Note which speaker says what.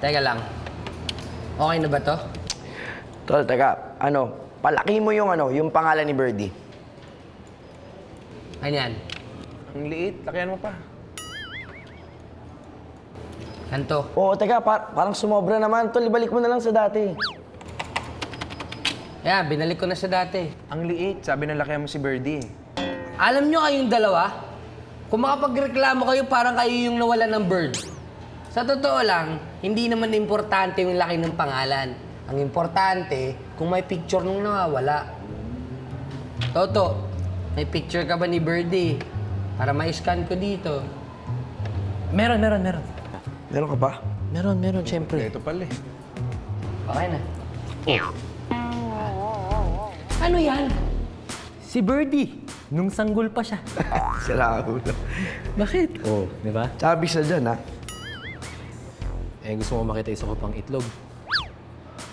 Speaker 1: Teka lang. Okay na ba to?
Speaker 2: Tol, teka. Palaki mo yung pangalan ni Birdie.
Speaker 1: Ano yan?
Speaker 3: Ang liit, lakihan mo pa.
Speaker 1: Ganto.
Speaker 2: Oo, teka. Parang sumobra naman. Tol, ibalik mo na lang sa dati.
Speaker 1: Yan, binalik ko na sa dati.
Speaker 3: Ang liit, sabi ng lakihan mo si Birdie.
Speaker 1: Alam nyo kayong dalawa, kung makapagreklamo kayo, parang kayo yung nawala ng bird. Sa totoo lang, hindi naman importante yung laki ng pangalan. Ang importante, kung may picture nung nawawala. Toto, may picture ka ba ni Birdie? Para ma-scan ko dito.
Speaker 4: Meron.
Speaker 2: Meron ka ba?
Speaker 4: Meron, syempre.
Speaker 3: Ito pala eh.
Speaker 1: Okay na. Ano yan?
Speaker 4: Si Birdie, nung sanggol pa siya.
Speaker 2: Sira ulo.
Speaker 4: Bakit?
Speaker 2: Oo.
Speaker 4: Di ba?
Speaker 2: Sabi siya dyan, ha?
Speaker 4: Eh, gusto mo makita isa ko pang itlog.